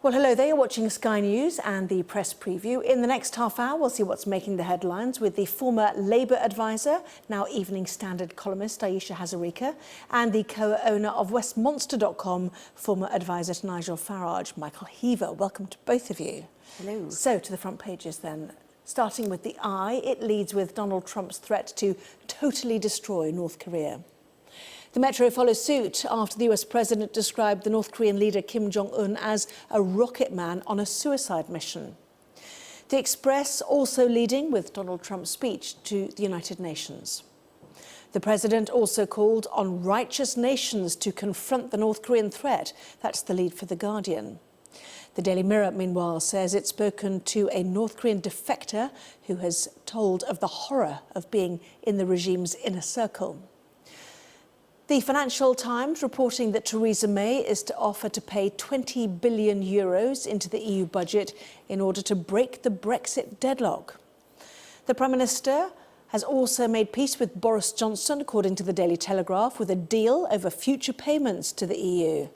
Well, hello there. You're watching Sky News and the press preview. In the next half hour, we'll see what's making the headlines with the former Labour advisor, now Evening Standard columnist Ayesha Hazarika, and the co-owner of Westmonster.com, former advisor to Nigel Farage, Michael Heaver. Welcome to both of you. Hello. So, to the front pages then. Starting with the Eye, it leads with Donald Trump's threat to totally destroy North Korea. The Metro follows suit after the US president described the North Korean leader Kim Jong-un as a rocket man on a suicide mission. The Express also leading with Donald Trump's speech to the United Nations. The president also called on righteous nations to confront the North Korean threat. That's the lead for The Guardian. The Daily Mirror, meanwhile, says it's spoken to a North Korean defector who has told of the horror of being in the regime's inner circle. The Financial Times reporting that Theresa May is to offer to pay €20 billion into the EU budget in order to break the Brexit deadlock. The Prime Minister has also made peace with Boris Johnson, according to the Daily Telegraph, with a deal over future payments to the EU.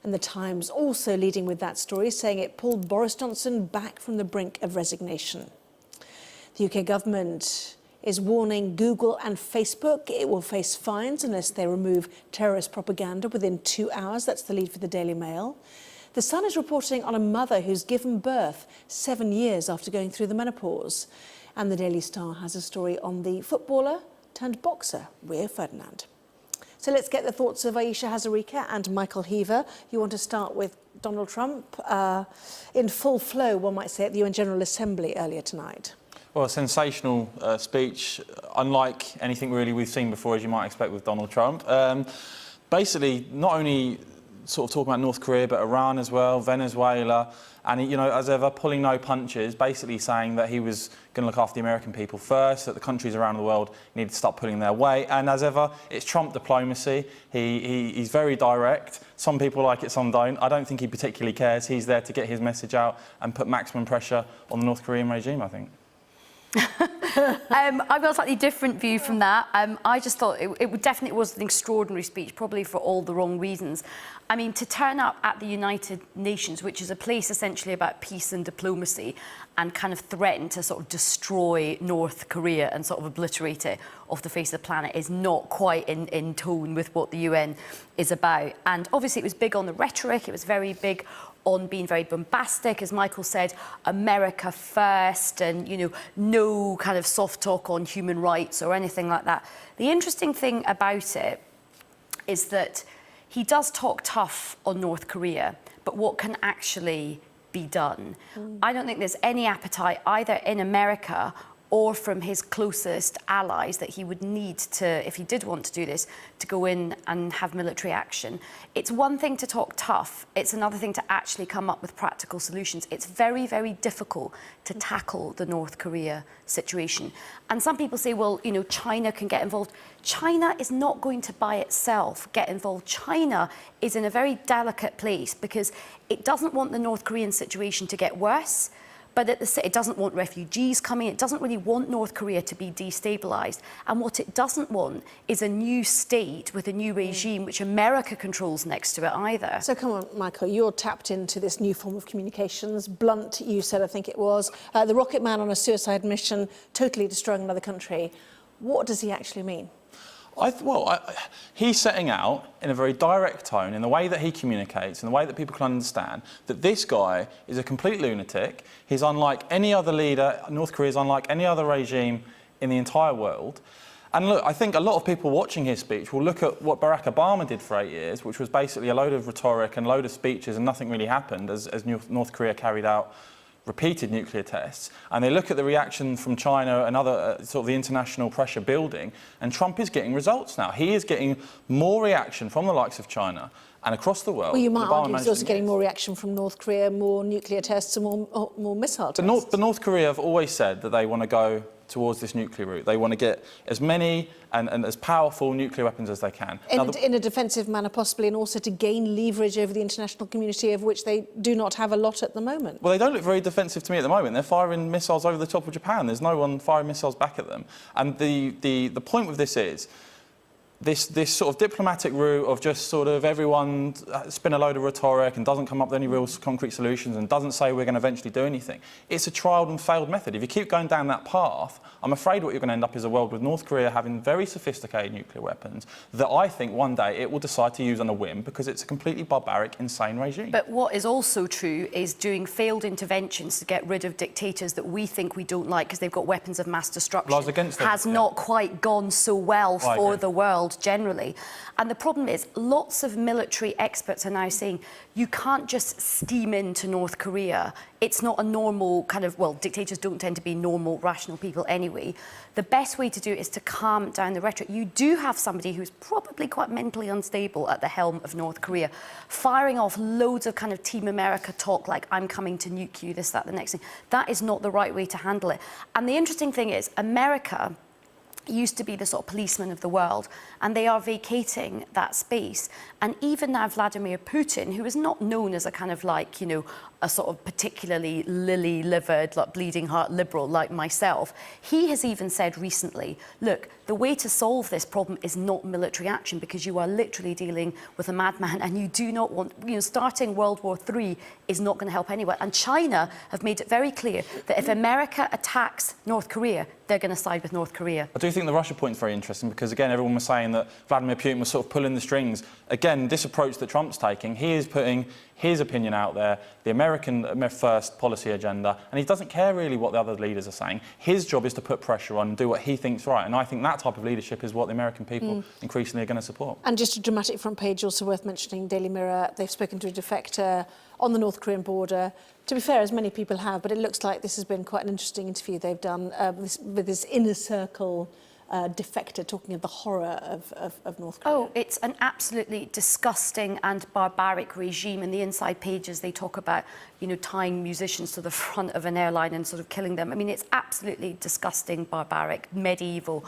And the Times also leading with that story, saying it pulled Boris Johnson back from the brink of resignation. The UK government is warning Google and Facebook it will face fines unless they remove terrorist propaganda within 2 hours. That's the lead for the Daily Mail. The Sun is reporting on a mother who's given birth 7 years after going through the menopause. And the Daily Star has a story on the footballer turned boxer, Rio Ferdinand. So let's get the thoughts of Ayesha Hazarika and Michael Heaver. You want to start with Donald Trump in full flow, one might say, at the UN General Assembly earlier tonight. Well, a sensational speech, unlike anything really we've seen before, as you might expect with Donald Trump. Basically, not only sort of talking about North Korea, but Iran as well, Venezuela, and, you know, as ever, pulling no punches, basically saying that he was going to look after the American people first, that the countries around the world needed to start pulling their weight, and as ever, it's Trump diplomacy. He's very direct. Some people like it, some don't. I don't think he particularly cares. He's there to get his message out and put maximum pressure on the North Korean regime, I think. I've got a slightly different view from that. I just thought it definitely was an extraordinary speech, probably for all the wrong reasons. I mean, to turn up at the United Nations, which is a place essentially about peace and diplomacy, and kind of threaten to sort of destroy North Korea and sort of obliterate it off the face of the planet, is not quite in tone with what the UN is about. And obviously it was big on the rhetoric, it was very big on being very bombastic, as Michael said, America first, and, you know, no kind of soft talk on human rights or anything like that. The interesting thing about it is that he does talk tough on North Korea, but what can actually be done? I don't think there's any appetite either in America or from his closest allies that he would need to, if he did want to do this, to go in and have military action. It's one thing to talk tough, it's another thing to actually come up with practical solutions. It's very, very difficult to tackle the North Korea situation. And some people say, well, you know, China can get involved. China is not going to by itself get involved. China is in a very delicate place because it doesn't want the North Korean situation to get worse, but it doesn't want refugees coming. It doesn't really want North Korea to be destabilised. And what it doesn't want is a new state with a new regime which America controls next to it either. So come on, Michael, you're tapped into this new form of communications. Blunt, you said, I think it was, the rocket man on a suicide mission, totally destroying another country. What does he actually mean? He's setting out in a very direct tone, in the way that he communicates, in the way that people can understand, that this guy is a complete lunatic. He's unlike any other leader. North Korea is unlike any other regime in the entire world. And look, I think a lot of people watching his speech will look at what Barack Obama did for 8 years, which was basically a load of rhetoric and a load of speeches, and nothing really happened as North Korea carried out repeated nuclear tests, and they look at the reaction from China and other sort of the international pressure building, and Trump is getting results now. He is getting more reaction from the likes of China and across the world. Well, you might argue he's also getting more reaction from North Korea, more nuclear tests and more missile tests. But North Korea have always said that they want to go towards this nuclear route. They want to get as many and as powerful nuclear weapons as they can. In a defensive manner, possibly, and also to gain leverage over the international community, of which they do not have a lot at the moment. Well, they don't look very defensive to me at the moment. They're firing missiles over the top of Japan. There's no one firing missiles back at them. And the point with this is, this sort of diplomatic route of just sort of everyone spin a load of rhetoric and doesn't come up with any real concrete solutions and doesn't say we're going to eventually do anything. It's a tried and failed method. If you keep going down that path, I'm afraid what you're going to end up is a world with North Korea having very sophisticated nuclear weapons that I think one day it will decide to use on a whim because it's a completely barbaric, insane regime. But what is also true is doing failed interventions to get rid of dictators that we think we don't like because they've got weapons of mass destruction Well, I was against that, has not quite gone so well for the world generally. And the problem is lots of military experts are now saying you can't just steam into North Korea. It's not a normal kind of, well, dictators don't tend to be normal, rational people anyway. The best way to do it is to calm down the rhetoric. You do have somebody who's probably quite mentally unstable at the helm of North Korea, firing off loads of kind of Team America talk like, I'm coming to nuke you, this, that, the next thing. That is not the right way to handle it. And the interesting thing is, America used to be the sort of policeman of the world, and they are vacating that space. And even now Vladimir Putin, who is not known as a kind of like, you know, a sort of particularly lily-livered, like bleeding heart liberal like myself, he has even said recently, look, the way to solve this problem is not military action because you are literally dealing with a madman and you do not want, you know, starting World War III is not going to help anyone. And China have made it very clear that if America attacks North Korea, they're going to side with North Korea. I do think the Russia point's very interesting because, again, everyone was saying that Vladimir Putin was sort of pulling the strings. Again, this approach that Trump's taking, he is putting his opinion out there, the American first policy agenda, and he doesn't care really what the other leaders are saying. His job is to put pressure on and do what he thinks right, and I think that type of leadership is what the American people increasingly are going to support. And just a dramatic front page, also worth mentioning, Daily Mirror, they've spoken to a defector on the North Korean border. To be fair, as many people have, but it looks like this has been quite an interesting interview they've done with this inner circle defector talking of the horror of North Korea. Oh, it's an absolutely disgusting and barbaric regime. In the inside pages, they talk about, you know, tying musicians to the front of an airline and sort of killing them. I mean, it's absolutely disgusting, barbaric, medieval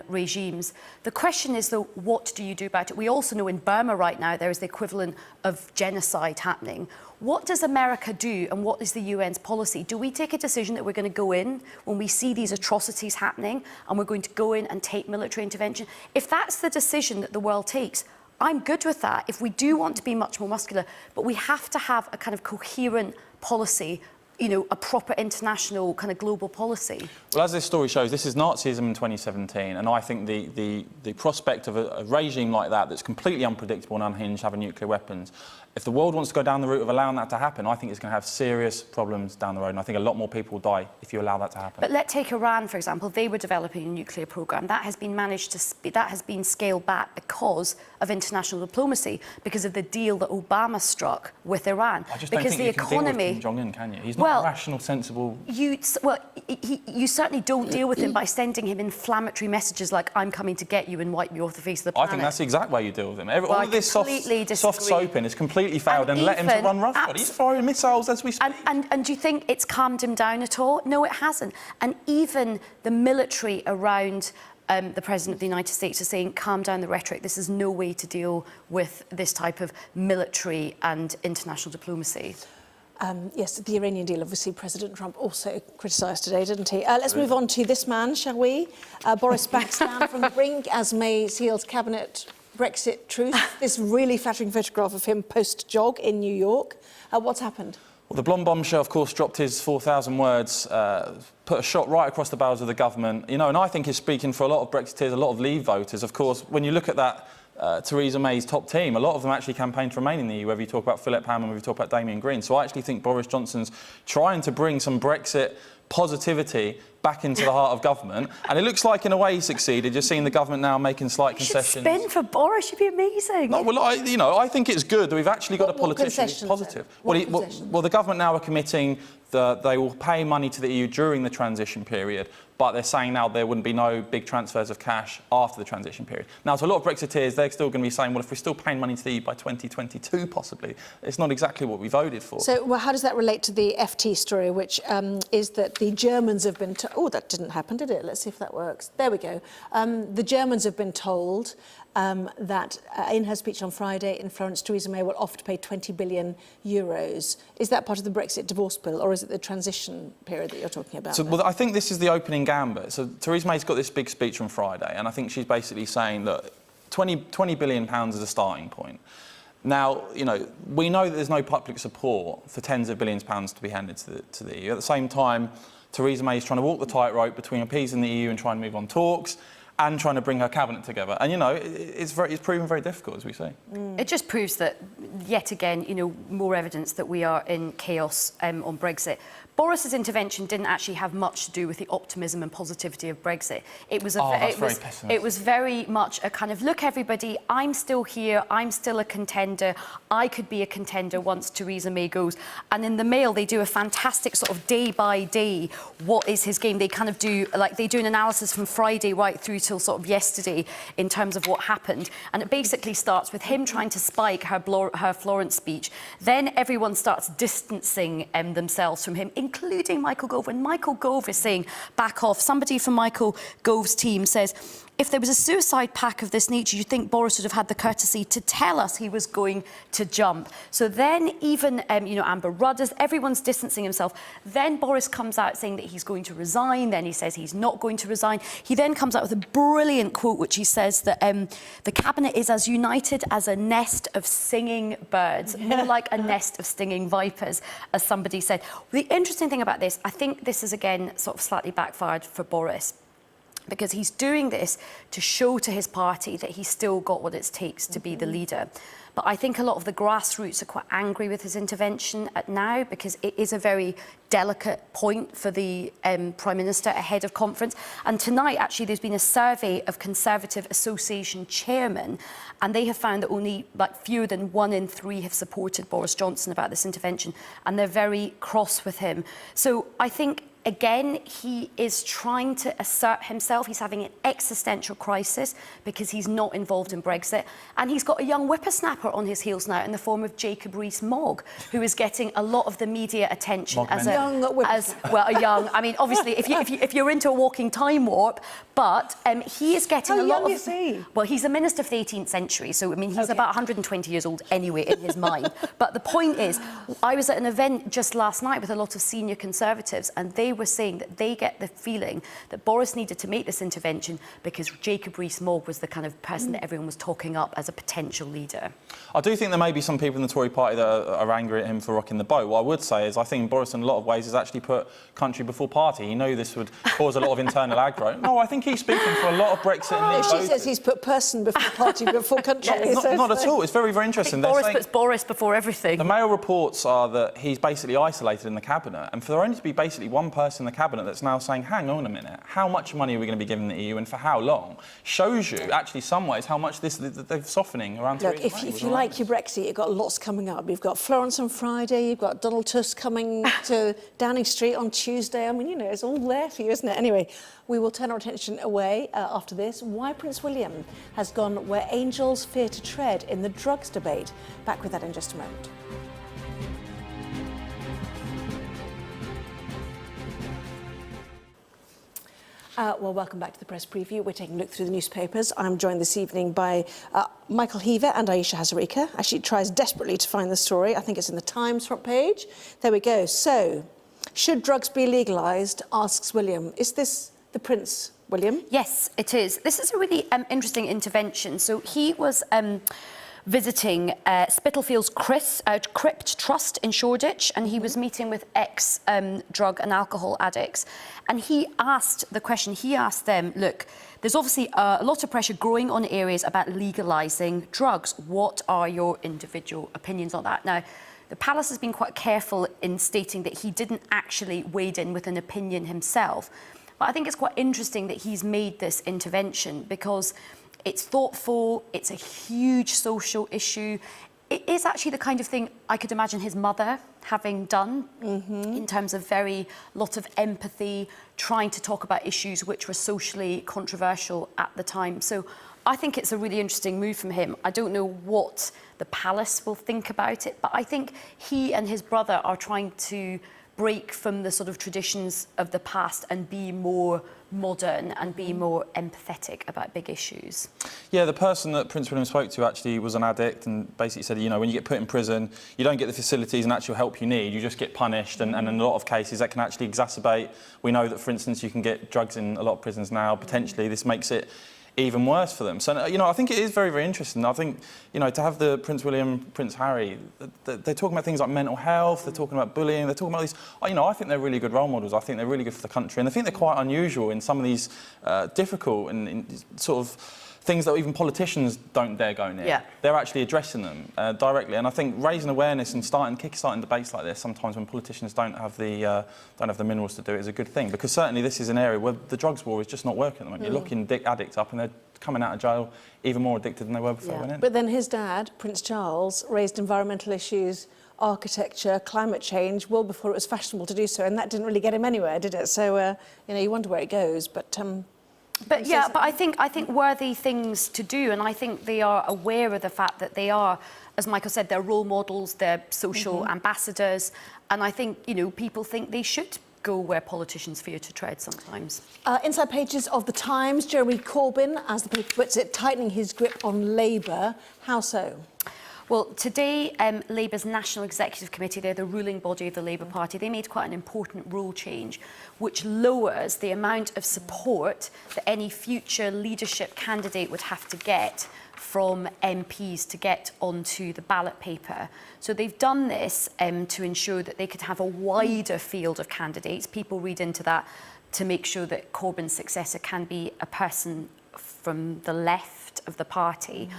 regimes. The question is, though, what do you do about it? We also know in Burma right now there is the equivalent of genocide happening. What does America do and what is the UN's policy? Do we take a decision that we're going to go in when we see these atrocities happening and we're going to go in and take military intervention? If that's the decision that the world takes, I'm good with that if we do want to be much more muscular, but we have to have a kind of coherent policy, you know, a proper international kind of global policy. Well, as this story shows, this is Nazism in 2017, and I think the prospect of a regime like that that's completely unpredictable and unhinged, having nuclear weapons, if the world wants to go down the route of allowing that to happen, I think it's going to have serious problems down the road, and I think a lot more people will die if you allow that to happen. But let's take Iran, for example. They were developing a nuclear program. That has been that has been scaled back because of international diplomacy, because of the deal that Obama struck with Iran. I just because don't think the you can economy, deal with Kim Jong-un, can you? He's not a rational, sensible... You certainly don't deal with him by sending him inflammatory messages like, I'm coming to get you and wipe you off the face of the planet. I think that's the exact way you deal with him. All Well, of this soft soaping is completely failed, and let him to run roughshod. He's firing missiles as we speak. And do you think it's calmed him down at all? No, it hasn't. And even the military around the President of the United States are saying, calm down the rhetoric. This is no way to deal with this type of military and international diplomacy. Yes, the Iranian deal, obviously, President Trump also criticised today, didn't he? Let's move on to this man, shall we? Boris backs down from the brink as May seals cabinet Brexit truce. This really flattering photograph of him post-jog in New York. What's happened? Well, the blonde bombshell, of course, dropped his 4,000 words, put a shot right across the bows of the government. You know, and I think he's speaking for a lot of Brexiteers, a lot of Leave voters. Of course, when you look at that Theresa May's top team, a lot of them actually campaigned to remain in the EU, whether you talk about Philip Hammond, whether you talk about Damien Green. So I actually think Boris Johnson's trying to bring some Brexit positivity back into the heart of government, and it looks like in a way he succeeded. You're seeing the government now making slight concessions. Spin for Boris, you'd be amazing. No, well, I think it's good that we've actually got a politician who's positive. Well, the government now are committing that they will pay money to the EU during the transition period, but they're saying now there wouldn't be no big transfers of cash after the transition period. Now, to a lot of Brexiteers, they're still going to be saying, well, if we're still paying money to the EU by 2022, possibly, it's not exactly what we voted for. So, well, how does that relate to the FT story, which is that the Germans have been... Oh, that didn't happen, did it? Let's see if that works. There we go. The Germans have been told that in her speech on Friday in Florence, Theresa May will offer to pay 20 billion euros. Is that part of the Brexit divorce bill, or is it the transition period that you're talking about? So, well, I think this is the opening gambit. So Theresa May's got this big speech on Friday, and I think she's basically saying that £20 billion is a starting point. Now, you know, we know that there's no public support for tens of billions of pounds to be handed to the EU. At the same time, Theresa May is trying to walk the tightrope between appeasing the EU and trying to move on talks and trying to bring her cabinet together. And, you know, it's proven very difficult, as we see. It just proves that, yet again, you know, more evidence that we are in chaos on Brexit. Boris's intervention didn't actually have much to do with the optimism and positivity of Brexit. It was it was very much a kind of, look, everybody, I'm still here, I'm still a contender, I could be a contender once Theresa May goes. And in the Mail, they do a fantastic sort of day by day, what is his game? They kind of do, like, they do an analysis from Friday right through till sort of yesterday in terms of what happened. And it basically starts with him trying to spike her Florence speech. Then everyone starts distancing themselves from him, including Michael Gove. When Michael Gove is saying, back off, somebody from Michael Gove's team says, if there was a suicide pact of this nature, you'd think Boris would have had the courtesy to tell us he was going to jump. So then even, you know, Amber Rudders, everyone's distancing himself. Then Boris comes out saying that he's going to resign. Then he says he's not going to resign. He then comes out with a brilliant quote, which he says that the cabinet is as united as a nest of singing birds, more like a nest of stinging vipers, as somebody said. The interesting thing about this, I think this is, again, sort of slightly backfired for Boris, because he's doing this to show to his party that he's still got what it takes to be the leader. But I think a lot of the grassroots are quite angry with his intervention now, because it is a very delicate point for the Prime Minister ahead of conference. And tonight, actually, there's been a survey of Conservative Association chairmen, and they have found that only fewer than 1 in 3 have supported Boris Johnson about this intervention, and they're very cross with him. So I think, again, he is trying to assert himself. He's having an existential crisis because he's not involved in Brexit. And he's got a young whippersnapper on his heels now in the form of Jacob Rees-Mogg, who is getting a lot of the media attention as a young. I mean, obviously, if you're into a walking time warp, but he is getting a lot of. How young is he? Well, he's a minister for the 18th century, so I mean, he's about 120 years old anyway in his mind. But the point is, I was at an event just last night with a lot of senior Conservatives, and they were saying that they get the feeling that Boris needed to make this intervention because Jacob Rees-Mogg was the kind of person that everyone was talking up as a potential leader. I do think there may be some people in the Tory party that are angry at him for rocking the boat. What I would say is I think Boris, in a lot of ways, has actually put country before party. He knew this would cause a lot of internal aggro. No, I think he's speaking for a lot of Brexit and Leave voters. She says he's put person before party before country. Not at all. It's very, very interesting. Boris puts Boris before everything. The Mail reports are that he's basically isolated in the cabinet, and for there only to be basically one person in the cabinet that's now saying, hang on a minute, how much money are we going to be giving the EU and for how long, shows you, actually, some ways, how much they're softening around Theresa May. Look, if you like your Brexit, you've got lots coming up. You've got Florence on Friday, you've got Donald Tusk coming to Downing Street on Tuesday. I mean, you know, it's all there for you, isn't it? Anyway, we will turn our attention away after this. Why Prince William has gone where angels fear to tread in the drugs debate. Back with that in just a moment. Well, welcome back to the press preview. We're taking a look through the newspapers. I'm joined this evening by Michael Heaver and Ayesha Hazarika. She tries desperately to find the story. I think it's in the Times front page. There we go. So, should drugs be legalised, asks William. Is this the Prince, William? Yes, it is. This is a really interesting intervention. So he was visiting Spitalfields Crypt Trust in Shoreditch, and he was meeting with ex-drug and alcohol addicts. And he asked them, look, there's obviously a lot of pressure growing on areas about legalising drugs. What are your individual opinions on that? Now, the Palace has been quite careful in stating that he didn't actually wade in with an opinion himself. But I think it's quite interesting that he's made this intervention because it's thoughtful, it's a huge social issue. It is actually the kind of thing I could imagine his mother having done in terms of lot of empathy, trying to talk about issues which were socially controversial at the time. So I think it's a really interesting move from him. I don't know what the Palace will think about it, but I think he and his brother are trying to break from the sort of traditions of the past and be more modern and be more empathetic about big issues. Yeah, the person that Prince William spoke to actually was an addict and basically said, you know, when you get put in prison, you don't get the facilities and actual help you need, you just get punished, and in a lot of cases that can actually exacerbate. We know that, for instance, you can get drugs in a lot of prisons now, potentially. This makes it even worse for them. So, you know, I think it is very, very interesting. I think, you know, to have the Prince William, Prince Harry, they're talking about things like mental health, they're talking about bullying, they're talking about these, you know, I think they're really good role models. I think they're really good for the country. And I think they're quite unusual in some of these difficult and sort of things that even politicians don't dare go near. Yeah. They're actually addressing them directly. And I think raising awareness and kick-starting debates like this, sometimes when politicians don't have the minerals to do it, is a good thing. Because certainly this is an area where the drugs war is just not working at the moment. You're looking addicts up and they're coming out of jail even more addicted than they were before they went in. But then his dad, Prince Charles, raised environmental issues, architecture, climate change, well before it was fashionable to do so, and that didn't really get him anywhere, did it? So, you know, you wonder where it goes, but I think worthy things to do, and I think they are aware of the fact that they are, as Michael said, they're role models, they're social ambassadors, and I think, you know, people think they should go where politicians fear to tread sometimes. Inside pages of the Times, Jeremy Corbyn, as the paper puts it, tightening his grip on Labour. How so? Well, today, Labour's National Executive Committee, they're the ruling body of the Labour Party, they made quite an important rule change, which lowers the amount of support that any future leadership candidate would have to get from MPs to get onto the ballot paper. So they've done this to ensure that they could have a wider field of candidates. People read into that to make sure that Corbyn's successor can be a person from the left of the party.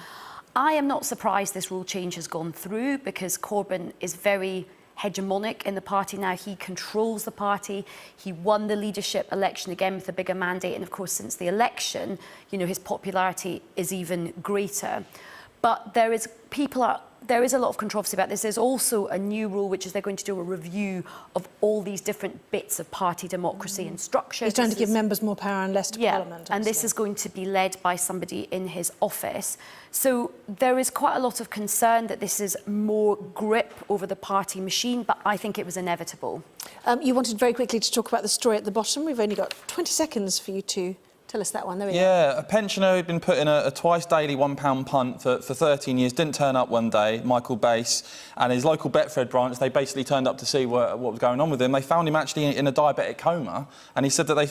I am not surprised this rule change has gone through because Corbyn is very hegemonic in the party now. He controls the party. He won the leadership election again with a bigger mandate. And of course, since the election, you know, his popularity is even greater. But there is a lot of controversy about this. There's also a new rule, which is they're going to do a review of all these different bits of party democracy and structure. He's trying to give members more power and less to Parliament. And this is going to be led by somebody in his office. So there is quite a lot of concern that this is more grip over the party machine, but I think it was inevitable. You wanted very quickly to talk about the story at the bottom. We've only got 20 seconds for you to tell us that one. There we go. Yeah, a pensioner who'd been put in a twice daily £1 punt for 13 years, didn't turn up one day, Michael Bass, and his local Betfred branch, they basically turned up to see what was going on with him. They found him actually in a diabetic coma, and he said that they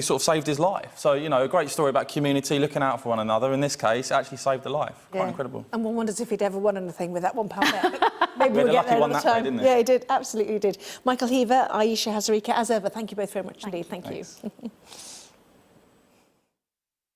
sort of saved his life. So, you know, a great story about community looking out for one another. In this case, it actually saved a life. Quite incredible. And one wonders if he'd ever won anything with that £1 bet. Maybe we'll get there one another that way, time. didn't he? Yeah, he did. Absolutely did. Michael Heaver, Ayesha Hazarika, as ever, thank you both very much indeed. Thank you.